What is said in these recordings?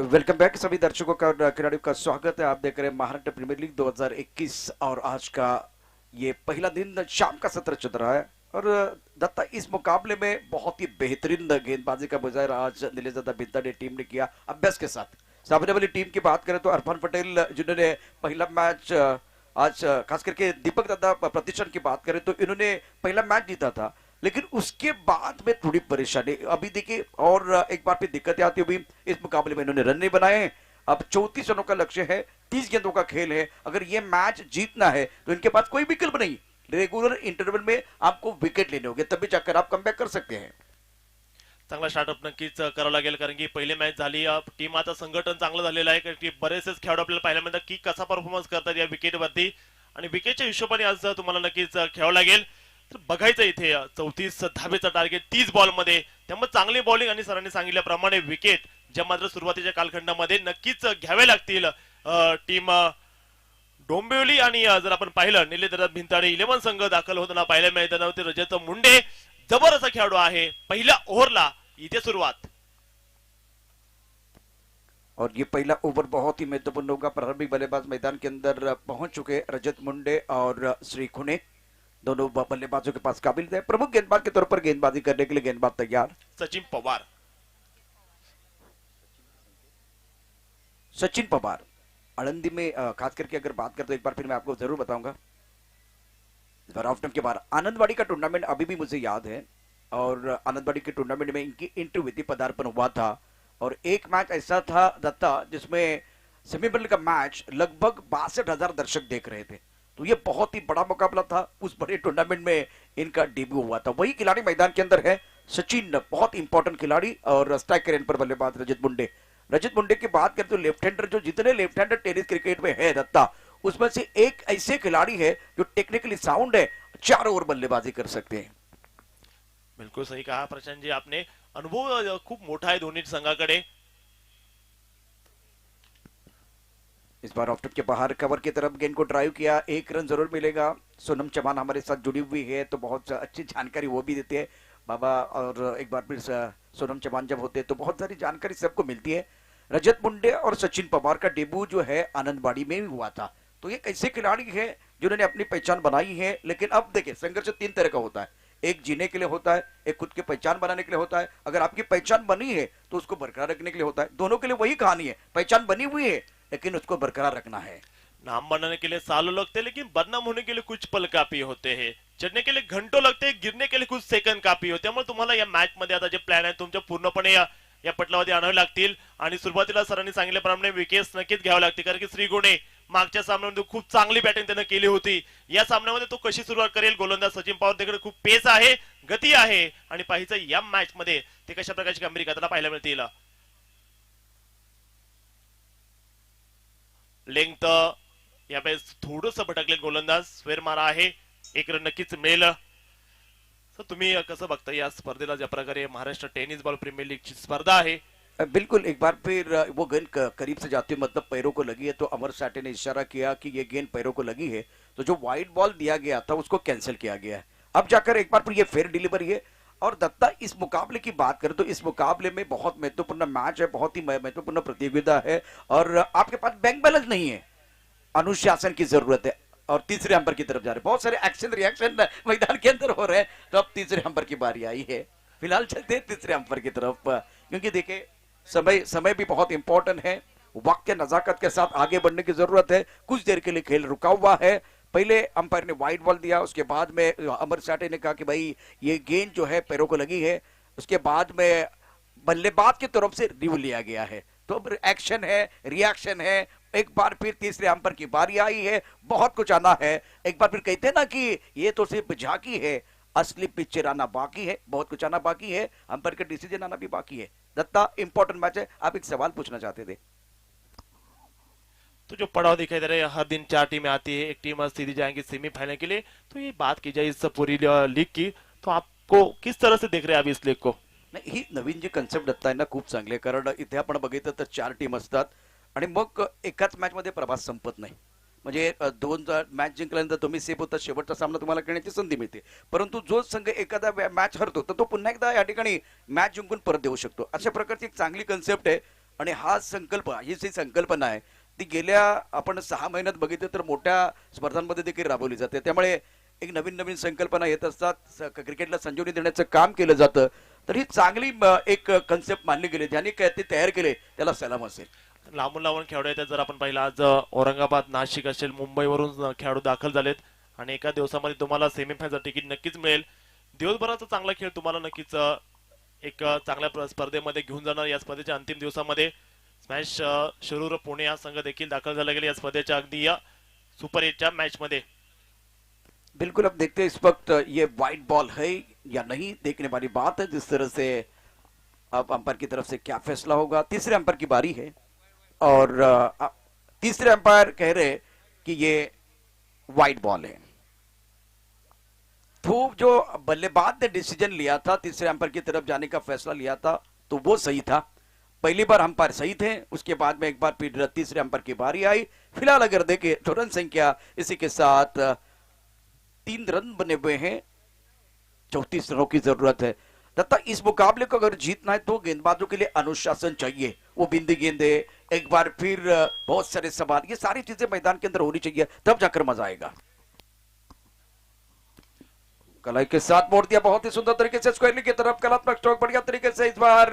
Welcome back सभी दर्शकों का और खिलाड़ियों का स्वागत है। आप देख रहे हैं महाराष्ट्र प्रीमियर लीग 2021 और आज का ये पहला दिन शाम का सत्र चल रहा है। और दत्ता, इस मुकाबले में बहुत ही बेहतरीन गेंदबाजी का मुजाहरा आज नीलेज़ादा भिंताड़े टीम ने किया अभ्यास के साथ। सामने वाली टीम की बात करें तो अरफान पटेल जिन्होंने पहला मैच आज खास करके दीपक दादा प्रतिष्ठान की बात करें तो इन्होंने पहला मैच जीता था, लेकिन उसके बाद में थोड़ी परेशानी अभी देखिए और एक बार फिर दिक्कतें आती हुई। इस मुकाबले में इन्होंने रन नहीं बनाए। अब 34 रनों का लक्ष्य है, 30 गेंदों का खेल है। अगर ये मैच जीतना है तो इनके पास कोई विकल्प नहीं। रेगुलर इंटरवल में आपको विकेट लेने होंगे, तभी जाकर आप कमबॅक कर सकते हैं। चांगला स्टार्टअप नक्कीच करावं लागेल, कारण की पहिली मॅच झाली. टीम आता संघटन चांगलं झालेलं आहे, कारण की बरेचसेच खेळाडू आपल्याला पाहायला मिळतात की कसा परफॉर्मन्स करतात या विकेटवरती. आणि विकेटच्या हिशोबाने आज तुम्हाला नक्कीच खेळावं लागेल. तर बघायचं इथे 34 धावेचा टार्गेट 30 बॉलमध्ये, त्यामुळे चांगली बॉलिंग आणि सरांनी सांगितल्याप्रमाणे विकेट ज्या मात्र सुरुवातीच्या कालखंडामध्ये नक्कीच घ्यावे लागतील टीम डोंबिवली. आणि जर आपण पाहिलं नीलेश्वर भिंताडे 11 संघ दाखल होताना पाहायला मिळताना होते. रजत मुंडे जबर असा खेळाडू आहे. पहिल्या ओव्हरला इथे सुरुवात. और ये पहला ओवर बहुत ही महत्वपूर्ण होगा। प्रारंभिक बल्लेबाज मैदान के अंदर पहुंच चुके रजत मुंडे और श्री खुने, दोनों बल्लेबाजों के पास काबिल है। प्रमुख गेंदबाज के तौर पर गेंदबाजी करने के लिए गेंदबाज तैयार सचिन पवार. सचिन पवार आनंदी में खास करके अगर बात करें तो एक बार फिर मैं आपको जरूर बताऊंगा। इस बार ऑफ टाइम के बाद आनंदवाड़ी का टूर्नामेंट अभी भी मुझे याद है, और आनंदवाड़ी के टूर्नामेंट में इनकी इंटरविधि पदार्पण हुआ था। और एक मैच ऐसा था दत्ता जिसमें सेमीफाइनल का मैच लगभग 62,000 दर्शक देख रहे थे। तो ये बहुत ही बड़ा मुकाबला था। उस बड़े टूर्नामेंट में इनका डेब्यू हुआ था। वही खिलाड़ी मैदान के अंदर है, सचिन, बहुत इंपॉर्टेंट खिलाड़ी। और स्ट्राइकर इन पर बल्लेबाज रजत मुंडे। रजत मुंडे की बात करें तो लेफ्ट हैंडर, जो जितने लेफ्ट हैंडर टेनिस क्रिकेट में है दत्ता, उसमें से एक ऐसे खिलाड़ी है जो टेक्निकली साउंड है, 4 ओवर बल्लेबाजी कर सकते हैं। बिल्कुल सही कहा प्रशांत जी आपने. अनुभव खूप मोठा आहे दोन्ही संघाकडे. इस बार ऑफ के बाहर कवर की तरफ गेंद को ड्राइव किया, 1 रन जरूर मिलेगा। सोनम चौहान हमारे साथ जुड़ी हुई है तो बहुत अच्छी जानकारी वो भी देते हैं बाबा। और एक बार फिर सोनम चौहान जब होते हैं तो बहुत सारी जानकारी सबको मिलती है। रजत मुंडे और सचिन पवार का डेब्यू जो है आनंदवाड़ी में भी हुआ था। तो ये कैसे खिलाड़ी है जिन्होंने अपनी पहचान बनाई है। लेकिन अब देखिए, संघर्ष 3 तरह का होता है। एक जीने के लिए होता है, एक खुद की पहचान बनाने के लिए होता है। अगर आपकी पहचान बनी है तो उसको बरकरार रखने के लिए होता है। दोनों के लिए वही कहानी है, पहचान बनी हुई है लेकिन उसको बरकरार रखना है। नाम बनाने के लिए सालों लगते हैं, लेकिन बदनाम होने के लिए कुछ पल काफी होते हैं. चढ़ने के लिए घंटों लगते हैं, गिरने के लिए कुछ सेकंड काफी होते. त्यामुळे तुम्हाला या मॅच मध्ये आता जे प्लॅन आहे तुमच्या पूर्णपणे या पटलावरती आणावे लागतील. आणि सुरुवातीला सरांनी सांगितल्याप्रमाणे विकेट्स नक्कीच घ्यावे लागतील, कारण की श्रीगुणे मागच्या सामन्यामध्ये खूप चांगली बॅटिंग त्याने केली होती. या सामन्यामध्ये तो कशी सुरुवात करेल. गोलंदाज सचिन पवार देखील खूप पेस आहे, गती आहे, आणि पाहिजे या मॅच मध्ये ते कशा प्रकारची कामगिरी करताना पाहायला मिळतील. लेंथ यावेळेस थोडस भटकले गोलंदाज. स्वेर मारा आहे, 1 रन नक्कीच मिळेल. तर तुम्ही कसं बघता या स्पर्धेला, ज्या प्रकारे Maharashtra tennis ball premier league ची स्पर्धा आहे. बिल्कुल, एक बार फिर वो गेंद करीब से जाती हुई मतलब पैरों को लगी है तो अमर साठे ने इशारा किया कि ये गेंद पैरों को लगी है, तो जो वाइड बॉल दिया गया था उसको कैंसिल किया गया है। अब जाकर एक बार फिर ये फेयर डिलीवरी है। और दत्ता, इस मुकाबले की बात करें तो इस मुकाबले में बहुत महत्वपूर्ण मैच है, बहुत ही महत्वपूर्ण प्रतियोगिता है। और आपके पास बैंक बैलेंस नहीं है, अनुशासन की जरूरत है। और तीसरे अंपर की तरफ जा रहे, बहुत सारे एक्शन रिएक्शन मैदान के अंदर हो रहे हैं। तो अब तीसरे अंपर की बारी आई है। फिलहाल चलते हैं तीसरे अंपर की तरफ, क्योंकि देखिए समय भी बहुत इंपॉर्टेंट है। वक्त के नजाकत के साथ आगे बढ़ने की जरूरत है। कुछ देर के लिए खेल रुका हुआ है। पहले अंपायर ने वाइड बॉल दिया, उसके बाद में अमर साठे ने कहा कि भाई ये गेंद जो है पैरों को लगी है। उसके बाद में बल्लेबाज की तरफ से रिव्यू लिया गया है। तो अब एक्शन है, रिएक्शन है। एक बार फिर तीसरे अंपायर की बारी आई है। बहुत कुछ आना है। एक बार फिर कहते हैं ना कि ये तो सिर्फ झांकी है, असली पिक्चर आना बाकी है। बहुत कुछ आना बाकी है, अंपायर का डिसीजन आना भी बाकी है। दत्ता, इंपॉर्टेंट मैच है। आप एक सवाल पूछना चाहते थे। तो जो पड़ाव दिखाई दे रहा है, हर दिन 4 टीमें आती है, एक टीम सीधी जाएंगी सेमीफाइनल के लिए. तो ये बात की जाए इस पूरी लीग की, तो आपको किस तरह से देख रहे हैं अभी इस लीग को. नाही, ही नवीन जी कन्सेप्ट दत्ता आहे ना खूप चांगली आहे. कारण इथे आपण बघितलं तर 4 टीम असतात आणि मग एकाच मॅच मध्ये प्रवास संपत नाही. म्हणजे 2 मॅच जिंकल्यानंतर तुम्ही सेफ होता, शेवटचा सामना तुम्हाला खेळण्याची संधी मिळते. परंतु जो संघ एखादा मॅच हरतो तर तो पुन्हा एकदा या ठिकाणी मॅच जिंकून परत देऊ शकतो. अशा प्रकारची एक चांगली कन्सेप्ट आहे. आणि हा संकल्प ही जी संकल्पना आहे ती गेल्या आपण 6 महिन्यात बघितलं तर मोठ्या स्पर्धांमध्ये देखील राबवली जाते. त्यामुळे एक नवीन नवीन संकल्पना येत असतात. क्रिकेटला संजीवनी देण्याचं काम केलं जातं. तर ही चांगली एक कन्सेप्ट मानली गेली. ज्यांनी काय ते तयार केले त्याला सलाम असेल. लांबून लांबून खेळाडू येतात. जर आपण पाहिलं आज औरंगाबाद, नाशिक असेल, मुंबईवरून खेळाडू दाखल झालेत आणि एका दिवसामध्ये तुम्हाला सेमीफायनलचं तिकीट नक्कीच मिळेल. दिवसभराचा चांगला खेळ तुम्हाला नक्कीच एक चांगल्या स्पर्धेमध्ये घेऊन जाणार. या स्पर्धेच्या अंतिम दिवसामध्ये स्मॅश शिरूर पुणे हा संघ देखील दाखल झाला गेला या स्पर्धेच्या अगदी या सुपर 8च्या मॅच मध्ये. बिल्कुल अब देखते हैं इस वक्त ये वाइट बॉल है या नहीं, देखने वाली बात है जिस तरह से अब अंपायर की तरफ से क्या फैसला होगा. तीसरे अंपायर की बारी है और तीसरे अंपायर कह रहे कि ये वाइट बॉल है. तो जो बल्लेबाज ने डिसीजन लिया था तीसरे अंपायर की तरफ जाने का फैसला लिया था तो वो सही था. पहली बार अंपायर सही थे, उसके बाद में एक बार फिर तीसरे अंपायर की बारी आई. फिलहाल अगर देखें तो रन संख्या इसी के साथ 3 रन बने हुए हैं. 34 रनों की जरूरत है. तथा इस मुकाबले को अगर जीतना है तो गेंदबाजों के लिए अनुशासन चाहिए. वो बिंदी गेंदे, एक बार फिर बहुत सारे सवाल, ये सारी चीजें मैदान के अंदर होनी चाहिए, तब जाकर मजा आएगा. कलाई के साथ मोड़ दिया बहुत ही सुंदर तरीके से स्क्वायरली की तरफ. कलात्मक स्ट्रोक बढ़िया तरीके से इस बार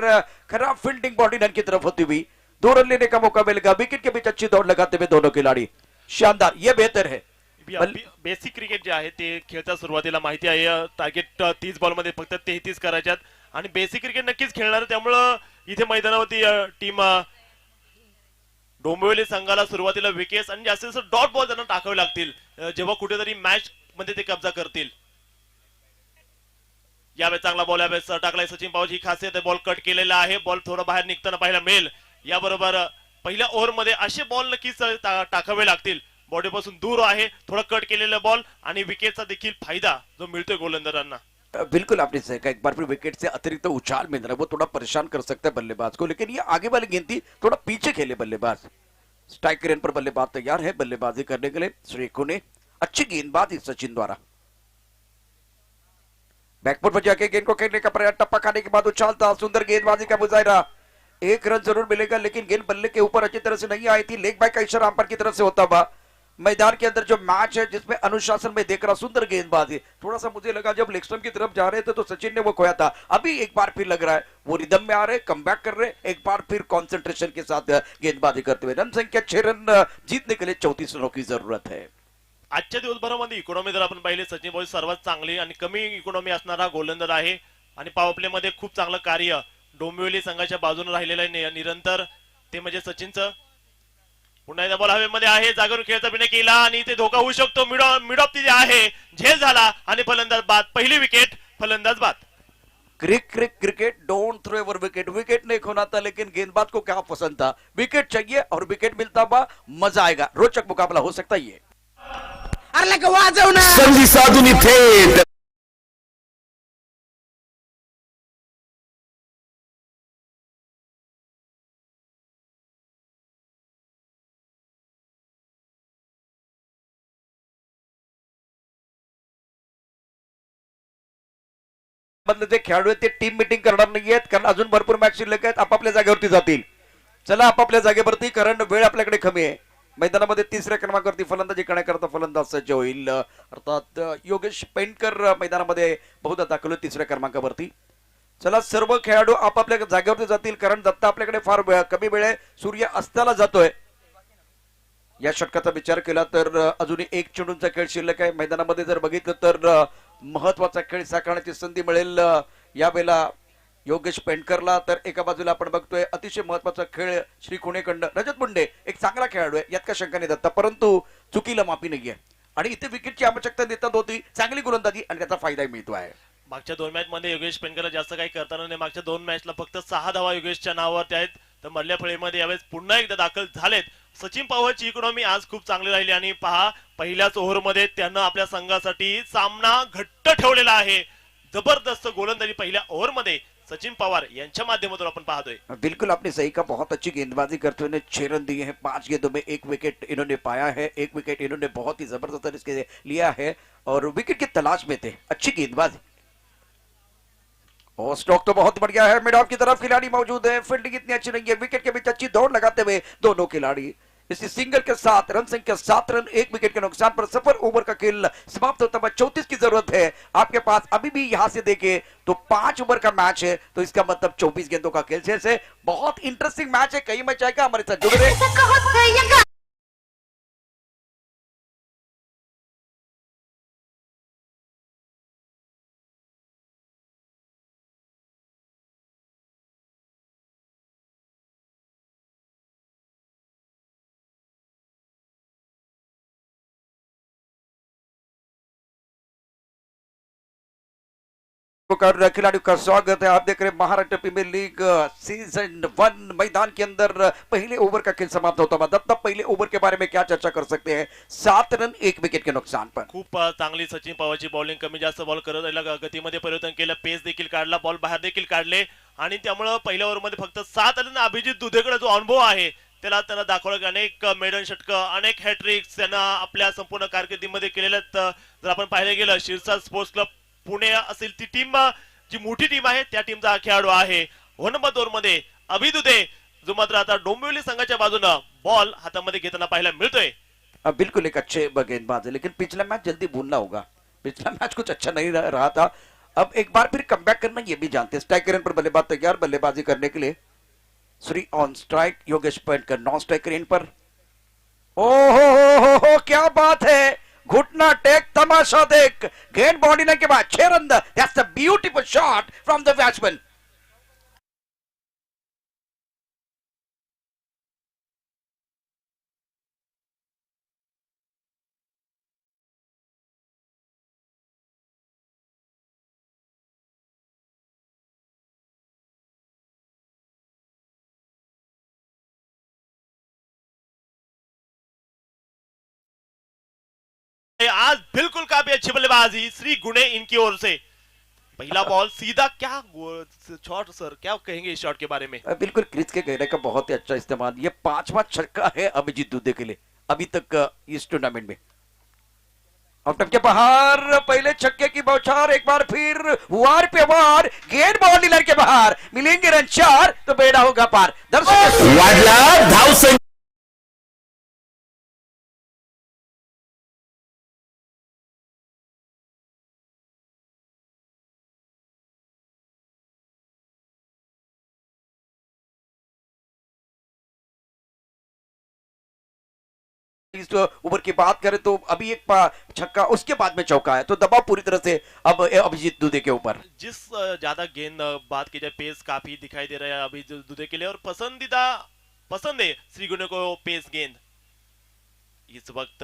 खराब फील्डिंग बॉडी रन की तरफ होती हुई 2 रन लेने का मौका मिलेगा. विकेट के बीच अच्छी दौड़ लगाते हुए दोनों खिलाड़ी. शानदार, ये बेहतर है. बेसिक क्रिकेट जे आहे ते खेळता सुरुवातीला माहिती आहे टार्गेट 30 बॉल मध्ये फक्त 33 करायच्यात आणि बेसिक क्रिकेट नक्कीच खेळणार. त्यामुळं इथे मैदानावरती टीम डोंबिवली संघाला सुरुवातीला विकेट्स आणि जास्तीत जास्त डॉट बॉल त्यांना टाकावे लागतील जेव्हा कुठेतरी मॅच मध्ये ते कब्जा करतील. यावेळेस चांगला बॉल यावेळेस टाकलाय सचिन पवार. ही खासियत आहे, बॉल कट केलेला आहे. बॉल थोडा बाहेर निघताना पाहायला मिळेल. याबरोबर पहिल्या ओव्हर मध्ये असे बॉल नक्कीच टाकावे लागतील. बॉडीपासून दूर आहे, थोड़ा कट केलेला बॉल आणि विकेटचा देखील फायदा जो मिळतोय गोलंदाजांना. बिल्कुल आपने सही कहा. एक बार फिर विकेट से अतिरिक्त उछाल मिल रहा है, वो थोड़ा परेशान कर सकता है बल्लेबाज को. लेकिन ये आगे वाली गेंद थी, थोड़ा पीछे खेले बल्लेबाज. स्ट्राइक रेन पर बल्लेबाज तैयार है बल्लेबाजी करने के लिए. श्रेयको ने अच्छी गेंदबाजी सचिन द्वारा. बैकफुट पर जाके गेंद को खेलने का प्रयास, टप्पा खाने के बाद उछालता, सुंदर गेंदबाजी का मुजाहिरा. 1 रन जरूर मिलेगा लेकिन गेंद बल्ले के ऊपर अच्छी तरह से नहीं आई थी. लेग बाय का इशारा अंपायर की तरफ से होता हुआ मैदान के अंदर जो मैच है जिसमें अनुशासन में देख रहा सुंदर गेंदबाजी. थोड़ा सा मुझे लगा जब लेग स्टंप की तरफ जा रहे थे तो सचिन ने वो खोया था. अभी एक बार फिर लग रहा है वो रिदम में आ रहे, कमबैक कर रहे, एक बार फिर कंसंट्रेशन के साथ गेंदबाजी करते हुए. रन संख्या 6 रन जीतने के लिए 34 रनों की जरूरत है. आजच्या दिवसभरामध्ये इकॉनॉमी जर आपण पाहिले सचिन भाऊ सर्वात चांगली आणि कमी इकॉनॉमी असणारा गोलंदाज आहे आणि पॉवर प्ले मध्ये खूप चांगलं कार्य डोंबिवली संघाच्या बाजूने राहिलेलं आहे निरंतर. ते म्हणजे सचिनचं. पुन्हा एकदा बॉल हवेमध्ये आहे, जागेवर खेळचा बिना केला आणि इथे धोका होऊ शकतो. मिड ऑफ तिथे आहे, झेल झाला आणि फलंदाज बाद. पहिली विकेट, फलंदाज बाद. Cricket don't throw ever wicket. Wicket नहीं खोना था लेकिन गेंदबाज को क्या पसंद था, विकेट चाहिए और विकेट मिलता हुआ मजा आएगा. रोचक मुकाबला हो सकता है. संधी साधून थेट मधले जे खेळाडू आहेत ते टीम मीटिंग करणार नाहीयेत कारण अजून भरपूर मॅच शिल्लक आहेत. आपापल्या जागेवरती जातील. चला आपापल्या जागेवरती, कारण वेळ आपल्याकडे कमी आहे. मैदानामध्ये 3ऱ्या क्रमांकावरती फलंदाजी करण्याकरता फलंदाज सज्ज होईल. अर्थात योगेश पेंडकर मैदानामध्ये बहुधा दाखल होईल 3ऱ्या क्रमांकावरती. चला सर्व खेळाडू आपापल्या जागेवरती जातील कारण दत्ता आपल्याकडे फार कमी वेळ आहे. सूर्य अस्ताला जातोय. या षटकाचा विचार केला तर अजूनही 1 चेंडूंचा खेळ शिल्लक आहे. मैदानामध्ये जर बघितलं तर महत्वाचा खेळ साकारण्याची संधी मिळेल यावेळेला योगेश पेंडकरला. तर एका बाजूला आपण बघतोय अतिशय महत्वाचा खेळ श्री खुणेकंड. रजत मुंडे एक चांगला खेळाडू आहे, यात का शंका नाही दत्ता, परंतु चुकीला माफी नाहीये आणि इथे विकेटची आवश्यकता देतात होती. चांगली गोलंदाजी आणि त्याचा फायदाही मिळतो आहे. मागच्या 2 मॅच मध्ये योगेश पेंडकरला जास्त काही करताना नाही. मागच्या 2 मॅचला फक्त 6 धावा योगेशच्या नावावरती आहेत. तर मधल्या फळीमध्ये यावेळेस पुन्हा एकदा दाखल झालेत. सचिन पवारची इकॉनॉमी आज खूप चांगली राहिली आणि पहा पहिल्याच ओव्हरमध्ये त्यानं आपल्या संघासाठी सामना घट्ट ठेवलेला आहे. जबरदस्त गोलंदाजी पहिल्या ओव्हरमध्ये सचिन पवार यांच्या माध्यमातून आपण पाहतोय. बिल्कुल आपने सही कहा, बहुत अच्छी गेंदबाजी करते हुए 6 रन दिए हैं. 5 गेंदों में 1 विकेट इन्होंने पाया है. 1 विकेट इन्होंने बहुत ही जबरदस्त तरीके से लिया है और विकेट की तलाश में थे. अच्छी गेंदबाजी. और स्ट्रोक तो बहुत बढ़िया है, मिड ऑफ की तरफ खिलाड़ी मौजूद है, फील्डिंग इतनी अच्छी नहीं है, विकेट के बीच अच्छी दौड़ लगाते हुए दोनों खिलाड़ी। इसी सिंगल के साथ रन संख्या 7 रन 1 विकेट के नुकसान पर सफर ओवर का खेल समाप्त होता है। 34 की जरूरत है आपके पास, अभी भी यहां से देखे तो 5 ओवर का मैच है, तो इसका मतलब 24 गेंदों का खेल से बहुत इंटरेस्टिंग मैच है। कई मैच आएगा, हमारे साथ जुड़े रहे। कर खिलाड़ियों का स्वागत है। आप देख रहे हैं महाराष्ट्र प्रीमियर लीग सीजन 1 मैदान के अंदर पहले ओवर का खेल समाप्त होता हुआ। तब पहले ओवर के बारे में क्या चर्चा कर सकते हैं? 7 रन 1 विकेट के नुकसान पर खूप चांगली सचिन पवारची बॉलिंग, कमी जास्त बॉल करत राहिला, गतीमध्ये परिवर्तन केलं, पेस देखील काढला, बॉल बाहेर देखील काढले आणि त्यामुळे पहिल्या ओव्हरमध्ये फक्त 7 रन अभिजित दुधेकडे जो अनुभव आहे त्याला दाखवलं की अनेक मेडन षटकं, अनेक हॅट्रिक्स त्यांना आपल्या संपूर्ण कारकिर्दीमध्ये केलेल्या आहेत। जर आपण पाहिलं गेलं शिरसाट स्पोर्ट्स क्लब पुणे असेल, ती टीम जी मोठी टीम आहे त्या टीमचा हा खेळाडू आहे। 1 नंबर 2 मध्ये अभिदुदे, जो मात्र आता डोंबिवली संघाच्या बाजूने बॉल हातामध्ये घेताना पाहायला मिळतोय। बिल्कुल एक अच्छे गेंदबाज है, लेकिन पिछला मैच जल्दी भूलना होगा। पिछला मैच कुछ अच्छा नहीं रहा था। अब एक बार फिर कमबैक करना ये भी जानते हैं। स्ट्राइक रेन पर बल्लेबाज तैयार बल्लेबाजी करने के लिए। Shri on strike, Yogesh pant का नॉन स्ट्राइक रेन पर। हो क्या बात है, घुटना टेक, तमाशा देख, गेंद बॉडी लाइन के बाद 6 run. That's a beautiful shot from the batsman. आज बिल्कुल काफी अच्छी बल्लेबाजी श्री गुणे इनकी ओर से। पहला बॉल सीधा, क्या शॉट सर, क्या कहेंगे इस शॉट के बारे में? बिल्कुल क्रीज के गहरे का बहुत ही अच्छा इस्तेमाल। ये 5वां छक्का है अभिजीत दुबे के लिए अभी तक इस टूर्नामेंट में। ऑफ के बाहर पहले छक्के की बौछार, एक बार फिर वार पे वार, गेंद बाउंड्री लाइन के बाहर, मिलेंगे रन 4 तो बेड़ा होगा पार। दर्शक वाढला धाव संख्या इस ओवर की बात करें तो अभी एक छक्का, उसके बाद में चौका है, तो दबाव पूरी तरह से अब अभिजीत दुबे के ऊपर। जिस ज्यादा गेंद बात की जाए, पेस काफी दिखाई दे रहा है अभी दुबे के लिए, और पसंद है श्री गुणे को पेस गेंद। इस वक्त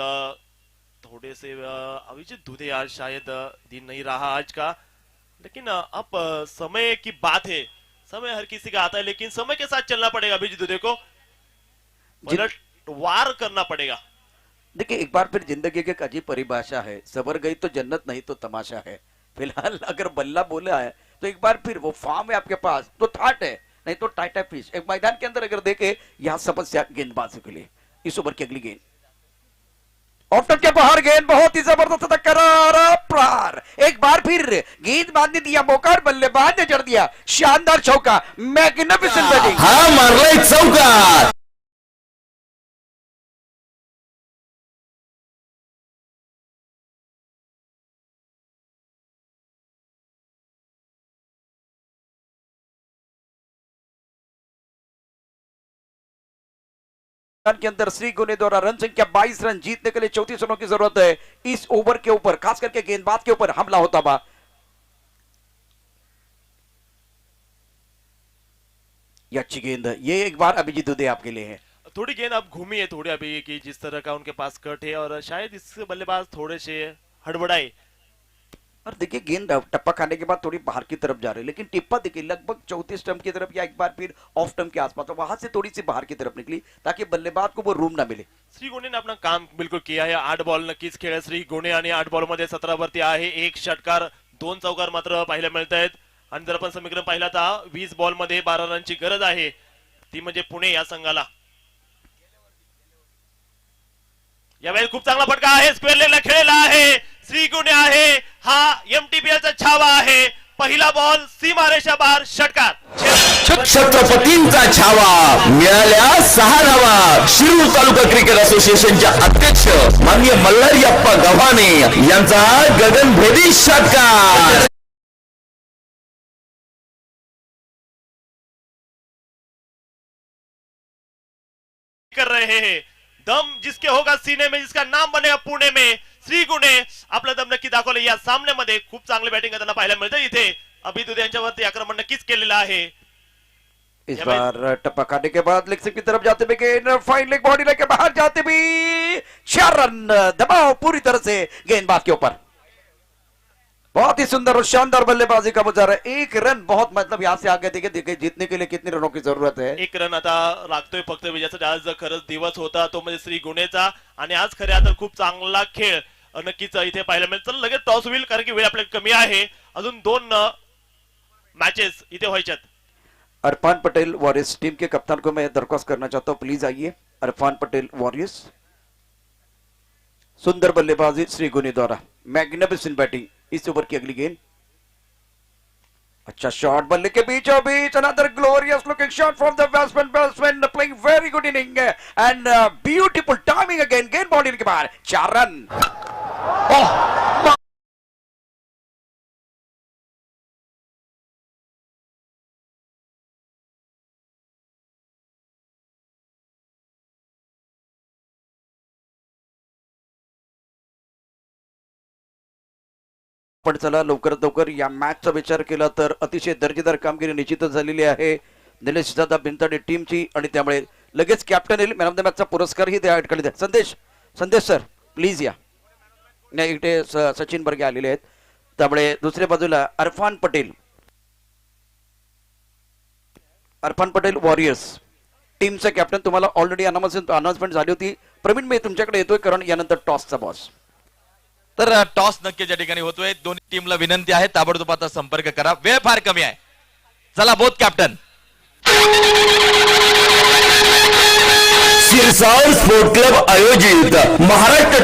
थोड़े से अभिजीत दुबे आज शायद दिन नहीं रहा आज का, लेकिन अब समय की बात है, समय हर किसी का आता है, लेकिन समय के साथ चलना पड़ेगा अभिजीत दुबे को, पलट वार करना पड़ेगा। देखिए एक बार फिर जिंदगी की एक अजीब परिभाषा है, सबर गई तो जन्नत, नहीं तो तमाशा है। फिलहाल अगर बल्ला बोला है तो एक बार फिर वो फॉर्म है आपके पास तो ठाट है, नहीं तो टाइट है फिश। एक मैदान के अंदर अगर देखे, यहाँ समस्या गेंदबाजों के लिए। इस ओवर की अगली गेंद ऑफ के बाहर, गेंद बहुत ही जबरदस्त करारा प्रार, एक बार फिर गेंदबाज ने दिया मौका और बल्लेबाज ने जड़ दिया शानदार चौका। मैग्निफिसेंट बैटिंग, हा मारलाय चौकार। के अंदर श्री गुणे द्वारा रन संख्या 22 रन, जीतने के लिए 34 रनों की जरूरत है। इस ओवर के ऊपर खास करके गेंदबाज के ऊपर हमला होता हुआ। ये अच्छी गेंद है, ये एक बार अभिजीत दुबे आपके लिए है। थोड़ी गेंद अब घूमी है थोड़ी अभी, कि जिस तरह का उनके पास कट है, और शायद इससे बल्लेबाज थोड़े से हड़बड़ाए। और देखिए गेंद टप्पा खाने के बाद थोड़ी बाहर की तरफ जा रही है, लेकिन टिप्पा देखिए लगभग 34 स्टंप की तरफ या एक बार फिर ऑफ स्टंप के आसपास, तो वहां से थोड़ी सी बाहर की तरफ निकली ताकि बल्लेबाज को वो रूम ना मिले। श्री गुणे ने अपना काम बिल्कुल किया है। 8 बॉल नक्कीच खेळ श्री गुणे, आणि 8 बॉल मध्ये 17 वरती आहे, 1 षटकार 2 चौकार मात्र पाहायला मिळत आहेत। आणि जर आपण समीकरण पाहिला तर 20 बॉल मध्ये 12 रनची गरज आहे, ती म्हणजे पुणे या संघाला। यावेळी खूप चांगला फटका आहे, स्क्वेअर लेगला खेळलेला आहे, श्री गुणे आहे, हा एमटीपीएल चा छावा आहे। पहिला बॉल सीमारेषा बाहेर षटकार. छत्रपतींचा छावा मिळाल्या 6 धावा. शिरूर तालुका क्रिकेट असोसिएशनच्या अध्यक्ष माननीय मल्हारीअप्पा गव्हाणे यांचा गगनभेदी षटकार. कर रहे हैं दम जिसके होगा सीने में, जिसका नाम बनेगा पुणे में. श्री गुणे आपला दम नक्की दाखवलं या सामन्यामध्ये. खूप चांगली बॅटिंग करताना पाहायला मिळतं इथे. अभिदुदे यांच्यावरती आक्रमण नक्कीच केलेलं आहे. इस बार टप्पा काटने के बाद लेग स्टंप की तरफ जाते हुए गेंद फाइन लेग बॉडी लेके बाहर जाते भी 4 रन. दबाव पूरी तरह से गेंदबाज के ऊपर. बहुत ही सुंदर और शानदार बल्लेबाजी का मुजाहरा. 1 रन बहुत मतलब यहाँ से आगे देखिए जीतने के लिए कितने रनों की जरूरत है. 1 रन आता लागतोय फक्त विजयाचा. आज खरंच दिवस होता तो म्हणजे श्री गुणेचा. आणि आज खऱ्या तर खूप चांगला खेळ नक्कीच इथे पाहायला मिळेल. चल लगेच टॉस होईल कारण की वेळ आपल्याला कमी आहे. अजून 2 मॅचेस इथे व्हायच्यात. अरफान पटेल वॉरियर्स टीम के कप्तान को मैं दरख्वास्त करना चाहता हूं, प्लीज आइए. अरफान पटेल वॉरियर्स. सुंदर बल्लेबाजी श्री गुनी द्वारा. Magnificent batting. इस ओवर की अगली गेंद. अच्छा शॉट बल्ले के बीचों बीच. Another glorious looking shot from the batsman playing very good inning and beautiful timing again. गेंद बॉडी के बाहर. 4 रन. पण चला लवकरात लवकर या मॅचचा विचार केला तर अतिशय दर्जेदार कामगिरी निश्चितच झालेली आहे निलेश दादा बिनताडे टीमची. आणि त्यामुळे लगेच कॅप्टन येईल. मॅन ऑफ द मॅचचा पुरस्कारही त्या ठिकाणी द्या. संदेश सर प्लीज या. नाही इथे सचिन बर्गे आलेले आहेत. त्यामुळे दुसऱ्या बाजूला अरफान पटेल वॉरियर्स टीमचा कॅप्टन. तुम्हाला ऑलरेडी अनाउन्समेंट झाली होती. प्रवीण मी तुमच्याकडे येतोय कारण यानंतर टॉसचा बॉस. तर टॉस नक्कीच या ठिकाणी होतोय. दोन्ही टीमला विनंती आहे ताबडतोब आता संपर्क करा. वेळ फार कमी आहे. चला बोथ कॅप्टन. सिरसावर स्पोर्ट क्लब आयोजित महाराष्ट्र